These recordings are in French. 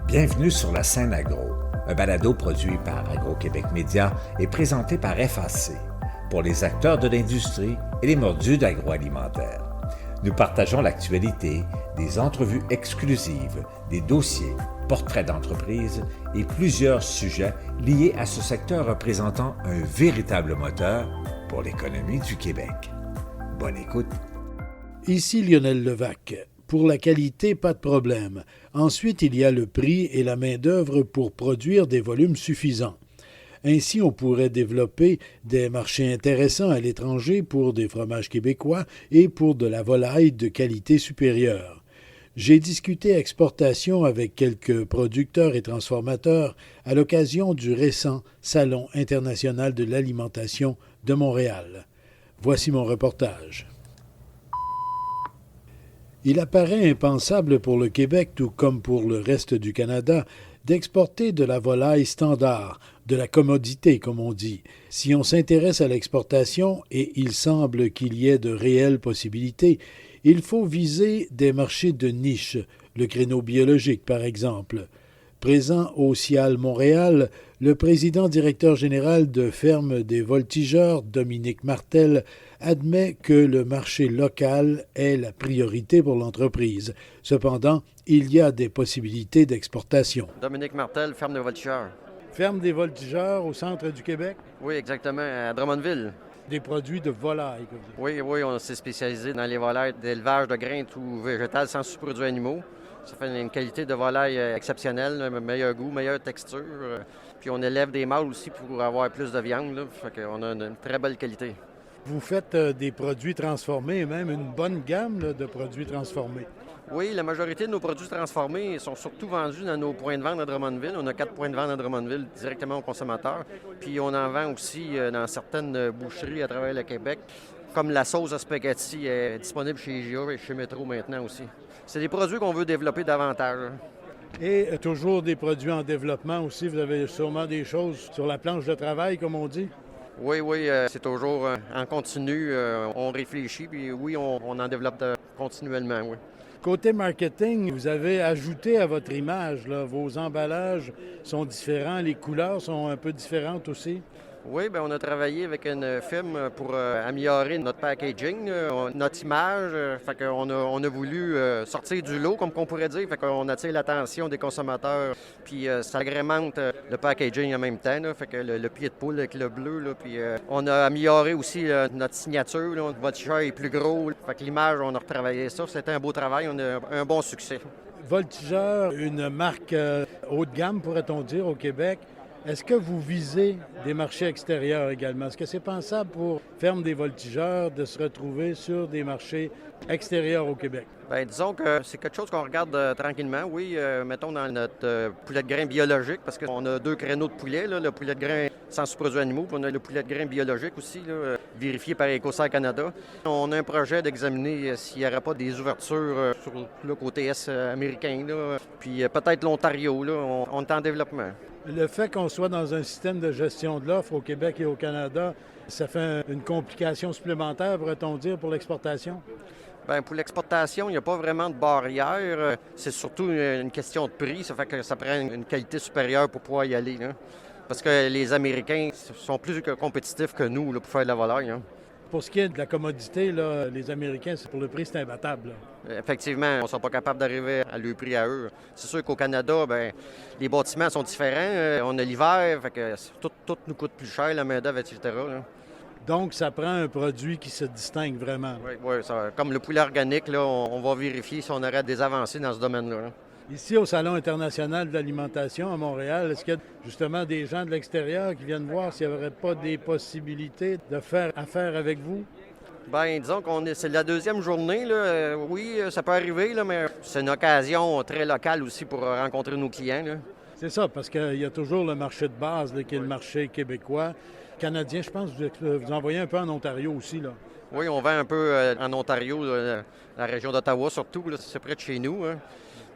Bienvenue sur la scène agro, un balado produit par Agro-Québec Média et présenté par FAC, pour les acteurs de l'industrie et les mordus d'agroalimentaire. Nous partageons l'actualité, des entrevues exclusives, des dossiers, portraits d'entreprises et plusieurs sujets liés à ce secteur représentant un véritable moteur pour l'économie du Québec. Bonne écoute. Ici Lionel Levac. Pour la qualité, pas de problème. Ensuite, il y a le prix et la main-d'œuvre pour produire des volumes suffisants. Ainsi, on pourrait développer des marchés intéressants à l'étranger pour des fromages québécois et pour de la volaille de qualité supérieure. J'ai discuté exportation avec quelques producteurs et transformateurs à l'occasion du récent Salon international de l'alimentation de Montréal. Voici mon reportage. Il apparaît impensable pour le Québec, tout comme pour le reste du Canada, d'exporter de la volaille standard, de la commodité, comme on dit. Si on s'intéresse à l'exportation, et il semble qu'il y ait de réelles possibilités, il faut viser des marchés de niche, le créneau biologique par exemple. Présent au CIAL Montréal, le président-directeur général de Ferme des Voltigeurs, Dominique Martel, admet que le marché local est la priorité pour l'entreprise. Cependant, il y a des possibilités d'exportation. Dominique Martel, Ferme des Voltigeurs. Ferme des Voltigeurs au centre du Québec? Oui, exactement, à Drummondville. Des produits de volaille. Oui, on s'est spécialisé dans les volailles d'élevage de grains ou végétales sans sous-produits animaux. Ça fait une qualité de volaille exceptionnelle, un meilleur goût, meilleure texture. Puis on élève des mâles aussi pour avoir plus de viande. Là. Fait qu'on a une très belle qualité. Vous faites des produits transformés, même une bonne gamme là, de produits transformés. Oui, la majorité de nos produits transformés sont surtout vendus dans nos points de vente à Drummondville. On a 4 points de vente à Drummondville directement aux consommateurs. Puis on en vend aussi dans certaines boucheries à travers le Québec. Comme la sauce à spaghetti est disponible chez IGA et chez Métro maintenant aussi. C'est des produits qu'on veut développer davantage. Et toujours des produits en développement aussi. Vous avez sûrement des choses sur la planche de travail, comme on dit. Oui, c'est toujours en continu. On réfléchit, puis oui, on en développe continuellement, oui. Côté marketing, vous avez ajouté à votre image, là, vos emballages sont différents, les couleurs sont un peu différentes aussi. Oui, bien, on a travaillé avec une firme pour améliorer notre packaging, notre image. Fait qu'on a voulu sortir du lot, comme qu'on pourrait dire. Fait qu'on attire l'attention des consommateurs. Puis ça agrémente le packaging en même temps. Là. Fait que le pied de poule avec le bleu. Là. Puis on a amélioré aussi notre signature. Là. Votre t-shirt est plus gros. Fait que l'image, on a retravaillé ça. C'était un beau travail. On a un bon succès. Voltigeurs, une marque haut de gamme, pourrait-on dire, au Québec. Est-ce que vous visez des marchés extérieurs également? Est-ce que c'est pensable pour Ferme des Voltigeurs de se retrouver sur des marchés extérieurs au Québec? Bien, disons que c'est quelque chose qu'on regarde tranquillement, oui. Mettons dans notre poulet de grain biologique, parce qu'on a 2 créneaux de poulet, là, le poulet de grain sans sous-produits animaux, puis on a le poulet de grain biologique aussi, là, vérifié par Écossaire Canada. On a un projet d'examiner s'il n'y aurait pas des ouvertures sur le côté est américain, là, puis peut-être l'Ontario, là, on est en développement. Le fait qu'on soit dans un système de gestion de l'offre au Québec et au Canada, ça fait une complication supplémentaire, pourrait-on dire, pour l'exportation? Bien, pour l'exportation, il n'y a pas vraiment de barrière. C'est surtout une question de prix. Ça fait que ça prend une qualité supérieure pour pouvoir y aller. Là. Parce que les Américains sont plus compétitifs que nous là, pour faire de la volaille. Hein. Pour ce qui est de la commodité, là, les Américains, pour le prix, c'est imbattable. Là. Effectivement, on ne sont pas capables d'arriver à leur prix à eux. C'est sûr qu'au Canada, bien, les bâtiments sont différents. On a l'hiver, fait que tout nous coûte plus cher, la main-d'œuvre, etc. Là. Donc, ça prend un produit qui se distingue vraiment. Oui, comme le poulet organique, là, on va vérifier si on aurait des avancées dans ce domaine-là. Là. Ici, au Salon international de l'alimentation à Montréal, est-ce qu'il y a justement des gens de l'extérieur qui viennent voir s'il n'y aurait pas des possibilités de faire affaire avec vous? Bien, disons c'est la deuxième journée. Là. Oui, ça peut arriver, là, mais c'est une occasion très locale aussi pour rencontrer nos clients. Là. C'est ça, parce qu'il y a toujours le marché de base, là, qui est le marché québécois. Canadien, je pense que vous envoyez un peu en Ontario aussi, là. Oui, on vend un peu en Ontario, là, la région d'Ottawa surtout. Là, c'est près de chez nous. Hein.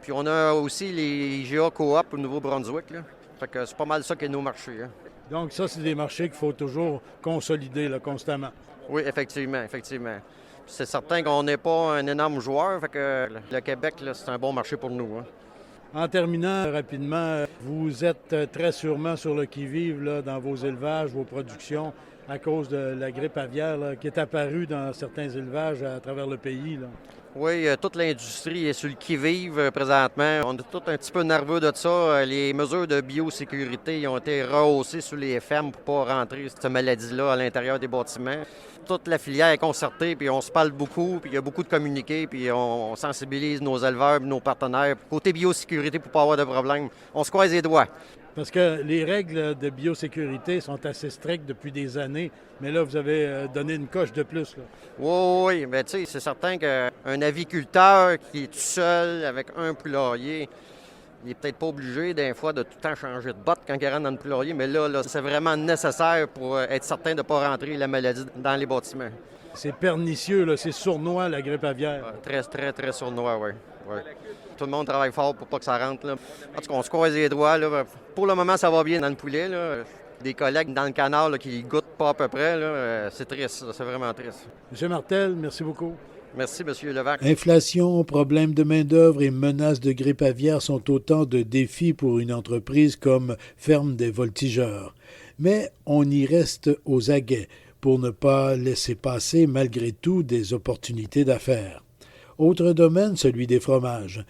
Puis on a aussi les IGA Coop au Nouveau-Brunswick. Là. Fait que c'est pas mal ça qui est nos marchés. Hein. Donc ça, c'est des marchés qu'il faut toujours consolider là, constamment. Oui, effectivement. C'est certain qu'on n'est pas un énorme joueur. Fait que le Québec, là, c'est un bon marché pour nous. Hein. En terminant rapidement, vous êtes très sûrement sur le qui-vive là, dans vos élevages, vos productions, à cause de la grippe aviaire là, qui est apparue dans certains élevages à travers le pays, là. Oui, toute l'industrie est sur le qui-vive présentement. On est tous un petit peu nerveux de ça. Les mesures de biosécurité ont été rehaussées sur les fermes pour ne pas rentrer cette maladie-là à l'intérieur des bâtiments. Toute la filière est concertée, puis on se parle beaucoup, puis il y a beaucoup de communiqués, puis on sensibilise nos éleveurs, nos partenaires. Côté biosécurité, pour ne pas avoir de problème, on se croise les doigts. Parce que les règles de biosécurité sont assez strictes depuis des années, mais là, vous avez donné une coche de plus, là. Oui, mais tu sais, c'est certain qu'un aviculteur qui est tout seul avec un poulailler, il n'est peut-être pas obligé, des fois, de tout le temps changer de botte quand il rentre dans le poulailler, mais là, c'est vraiment nécessaire pour être certain de ne pas rentrer la maladie dans les bâtiments. C'est pernicieux, là, c'est sournois, la grippe aviaire. Très, très, très sournois, oui. Ouais. Tout le monde travaille fort pour pas que ça rentre, là. En tout cas, on se croise les doigts, là. Pour le moment, ça va bien dans le poulet, là. Des collègues dans le canard là, qui goûtent pas à peu près, là. C'est triste, c'est vraiment triste. M. Martel, merci beaucoup. Merci, M. Levac. Inflation, problèmes de main-d'œuvre et menaces de grippe aviaire sont autant de défis pour une entreprise comme Ferme des Voltigeurs. Mais on y reste aux aguets pour ne pas laisser passer malgré tout des opportunités d'affaires. Autre domaine, celui des fromages.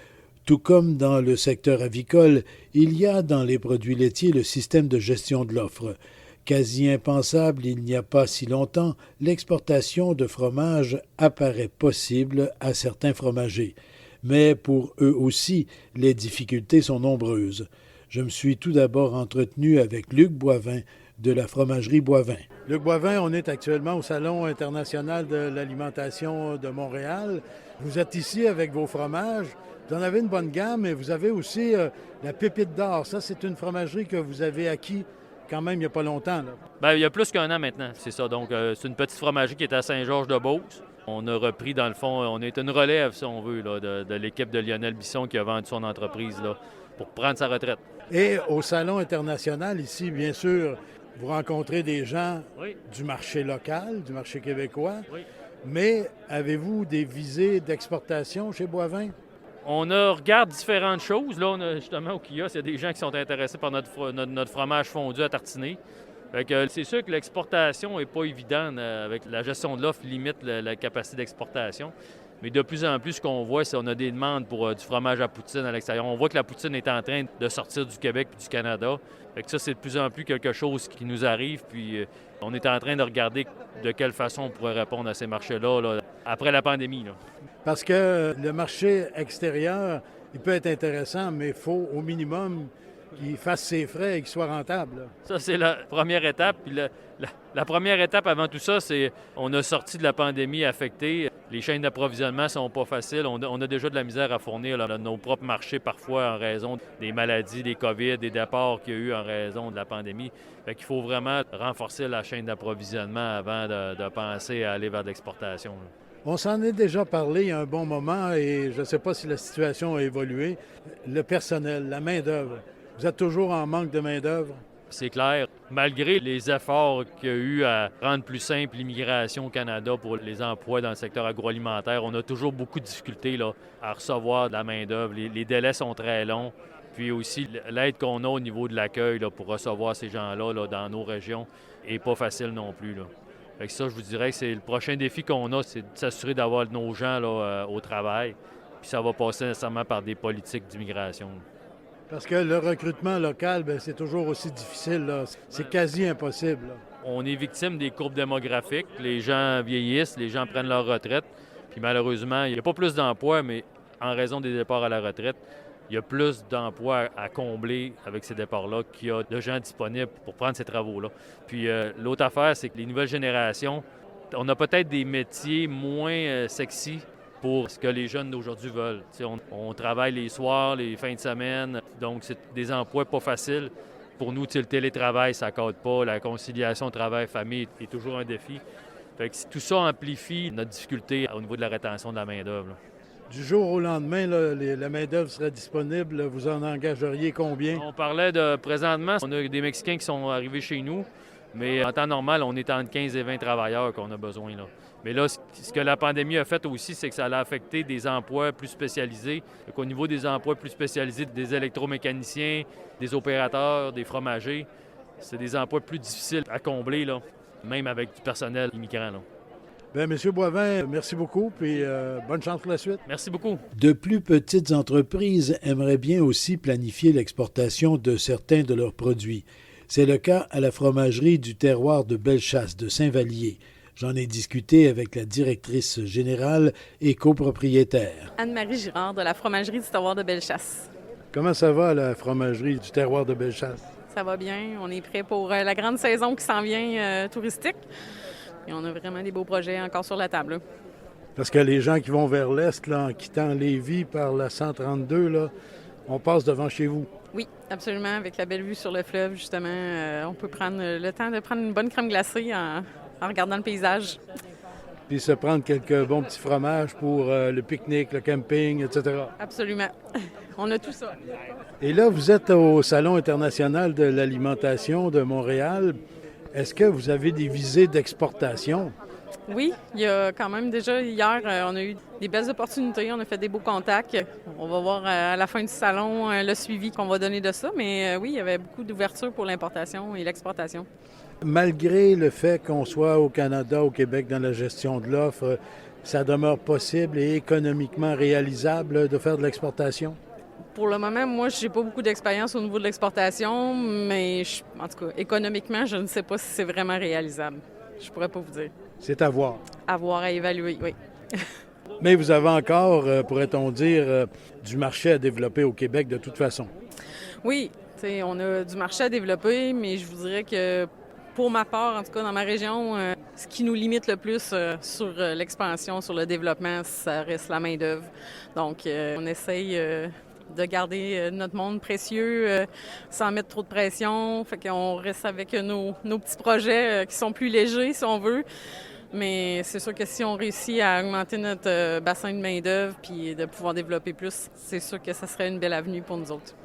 Tout comme dans le secteur avicole, il y a dans les produits laitiers le système de gestion de l'offre. Quasi impensable il n'y a pas si longtemps, l'exportation de fromage apparaît possible à certains fromagers. Mais pour eux aussi, les difficultés sont nombreuses. Je me suis tout d'abord entretenu avec Luc Boivin de la fromagerie Boivin. Luc Boivin, on est actuellement au Salon international de l'alimentation de Montréal. Vous êtes ici avec vos fromages. Vous en avez une bonne gamme, mais vous avez aussi la Pépite d'Or. Ça, c'est une fromagerie que vous avez acquis quand même il n'y a pas longtemps, là. Bien, il y a plus qu'un an maintenant, c'est ça. Donc, c'est une petite fromagerie qui est à Saint-Georges-de-Beauce. On a repris, dans le fond, on est une relève, si on veut, là, de l'équipe de Lionel Bisson qui a vendu son entreprise là, pour prendre sa retraite. Et au Salon international, ici, bien sûr, vous rencontrez des gens du marché local, du marché québécois. Oui. Mais avez-vous des visées d'exportation chez Boivin? On regarde différentes choses. Là, on a justement au kiosque, il y a des gens qui sont intéressés par notre fromage fondu à tartiner. Fait que c'est sûr que l'exportation n'est pas évidente avec la gestion de l'offre limite la capacité d'exportation. Mais de plus en plus, ce qu'on voit, c'est qu'on a des demandes pour du fromage à poutine à l'extérieur. On voit que la poutine est en train de sortir du Québec et du Canada. Fait que ça, c'est de plus en plus quelque chose qui nous arrive. Puis on est en train de regarder de quelle façon on pourrait répondre à ces marchés-là là, après la pandémie, là. Parce que le marché extérieur, il peut être intéressant, mais il faut au minimum qu'il fasse ses frais et qu'il soit rentable, là. Ça, c'est la première étape. Puis la première étape avant tout ça, c'est on a sorti de la pandémie affectée. Les chaînes d'approvisionnement sont pas faciles. On a déjà de la misère à fournir là, nos propres marchés parfois en raison des maladies, des COVID, des départs qu'il y a eu en raison de la pandémie. Fait qu'il faut vraiment renforcer la chaîne d'approvisionnement avant de penser à aller vers l'exportation, là. On s'en est déjà parlé il y a un bon moment et je ne sais pas si la situation a évolué. Le personnel, la main-d'œuvre. Vous êtes toujours en manque de main-d'œuvre? C'est clair. Malgré les efforts qu'il y a eu à rendre plus simple l'immigration au Canada pour les emplois dans le secteur agroalimentaire, on a toujours beaucoup de difficultés là, à recevoir de la main-d'œuvre. Les délais sont très longs. Puis aussi, l'aide qu'on a au niveau de l'accueil là, pour recevoir ces gens-là là, dans nos régions n'est pas facile non plus, là. Fait que ça, je vous dirais que c'est le prochain défi qu'on a, c'est de s'assurer d'avoir nos gens là, au travail. Puis ça va passer nécessairement par des politiques d'immigration. Parce que le recrutement local, bien, c'est toujours aussi difficile, là. C'est quasi impossible, là. On est victime des courbes démographiques. Les gens vieillissent, les gens prennent leur retraite. Puis malheureusement, il n'y a pas plus d'emplois, mais en raison des départs à la retraite, il y a plus d'emplois à combler avec ces départs-là qu'il y a de gens disponibles pour prendre ces travaux-là. Puis l'autre affaire, c'est que les nouvelles générations, on a peut-être des métiers moins sexy pour ce que les jeunes d'aujourd'hui veulent. On travaille les soirs, les fins de semaine, donc c'est des emplois pas faciles. Pour nous, le télétravail, ça ne cadre pas. La conciliation travail-famille est toujours un défi. Fait que tout ça amplifie notre difficulté au niveau de la rétention de la main-d'œuvre, là. Du jour au lendemain, là, la main-d'œuvre serait disponible. Vous en engageriez combien? On parlait de présentement, on a des Mexicains qui sont arrivés chez nous, mais en temps normal, on est entre 15 et 20 travailleurs qu'on a besoin, là. Mais là, ce que la pandémie a fait aussi, c'est que ça a affecté des emplois plus spécialisés. Donc, au niveau des emplois plus spécialisés, des électromécaniciens, des opérateurs, des fromagers, c'est des emplois plus difficiles à combler, là, même avec du personnel immigrant. Là. Bien, M. Boivin, merci beaucoup, puis bonne chance pour la suite. Merci beaucoup. De plus petites entreprises aimeraient bien aussi planifier l'exportation de certains de leurs produits. C'est le cas à la fromagerie du terroir de Bellechasse de Saint-Vallier. J'en ai discuté avec la directrice générale et copropriétaire. Anne-Marie Girard de la fromagerie du terroir de Bellechasse. Comment ça va à la fromagerie du terroir de Bellechasse? Ça va bien. On est prêt pour la grande saison qui s'en vient touristique. Et on a vraiment des beaux projets encore sur la table. Là. Parce que les gens qui vont vers l'est, là, en quittant Lévis par la 132, là, on passe devant chez vous. Oui, absolument. Avec la belle vue sur le fleuve, justement, on peut prendre le temps de prendre une bonne crème glacée en regardant le paysage. Puis se prendre quelques bons petits fromages pour le pique-nique, le camping, etc. Absolument. On a tout ça. Et là, vous êtes au Salon international de l'alimentation de Montréal. Est-ce que vous avez des visées d'exportation? Oui, il y a quand même déjà hier, on a eu des belles opportunités, on a fait des beaux contacts. On va voir à la fin du salon le suivi qu'on va donner de ça, mais oui, il y avait beaucoup d'ouverture pour l'importation et l'exportation. Malgré le fait qu'on soit au Canada, au Québec, dans la gestion de l'offre, ça demeure possible et économiquement réalisable de faire de l'exportation? Pour le moment, moi, je n'ai pas beaucoup d'expérience au niveau de l'exportation, mais en tout cas, économiquement, je ne sais pas si c'est vraiment réalisable. Je pourrais pas vous dire. C'est à voir. À voir, à évaluer, oui. Mais vous avez encore, pourrait-on dire, du marché à développer au Québec de toute façon. Oui, on a du marché à développer, mais je vous dirais que pour ma part, en tout cas dans ma région, ce qui nous limite le plus sur l'expansion, sur le développement, ça reste la main-d'œuvre. Donc, on essaye de garder notre monde précieux sans mettre trop de pression. Fait qu'on reste avec nos petits projets qui sont plus légers, si on veut. Mais c'est sûr que si on réussit à augmenter notre bassin de main-d'œuvre puis de pouvoir développer plus, c'est sûr que ça serait une belle avenue pour nous autres.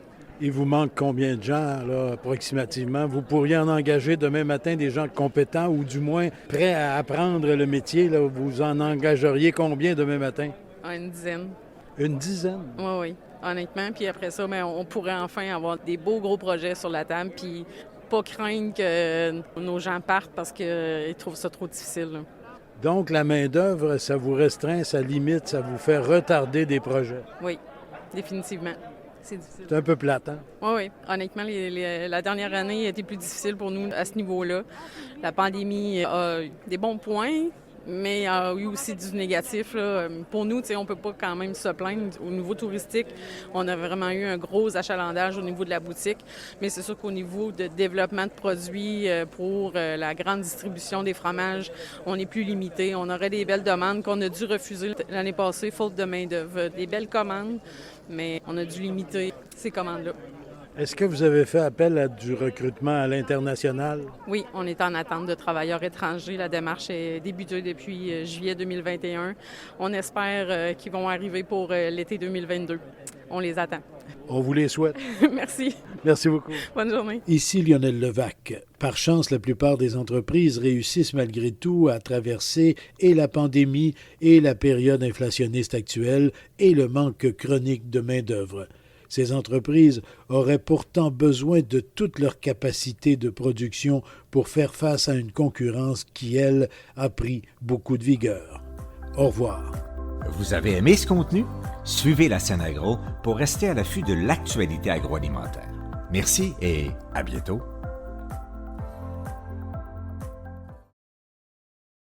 Il vous manque combien de gens, là, approximativement? Vous pourriez en engager demain matin des gens compétents ou du moins prêts à apprendre le métier. Là. Vous en engageriez combien demain matin? Une dizaine. Une dizaine? Oui, honnêtement. Puis après ça, on pourrait enfin avoir des beaux gros projets sur la table puis pas craindre que nos gens partent parce qu'ils trouvent ça trop difficile. Là. Donc, la main-d'œuvre, ça vous restreint, ça limite, ça vous fait retarder des projets? Oui, définitivement. C'est difficile. C'est un peu plate, hein? Oui. Honnêtement, la dernière année a été plus difficile pour nous à ce niveau-là. La pandémie a des bons points, mais il y a eu aussi du négatif. Là. Pour nous, on ne peut pas quand même se plaindre. Au niveau touristique, on a vraiment eu un gros achalandage au niveau de la boutique. Mais c'est sûr qu'au niveau de développement de produits pour la grande distribution des fromages, on est plus limité. On aurait des belles demandes qu'on a dû refuser l'année passée, faute de main-d'œuvre. Des belles commandes, mais on a dû limiter ces commandes-là. Est-ce que vous avez fait appel à du recrutement à l'international? Oui, on est en attente de travailleurs étrangers. La démarche est débutée depuis juillet 2021. On espère qu'ils vont arriver pour l'été 2022. On les attend. On vous les souhaite. Merci. Merci beaucoup. Bonne journée. Ici Lionel Levac. Par chance, la plupart des entreprises réussissent malgré tout à traverser et la pandémie et la période inflationniste actuelle et le manque chronique de main-d'œuvre. Ces entreprises auraient pourtant besoin de toute leur capacité de production pour faire face à une concurrence qui, elle, a pris beaucoup de vigueur. Au revoir. Vous avez aimé ce contenu? Suivez la scène agro pour rester à l'affût de l'actualité agroalimentaire. Merci et à bientôt.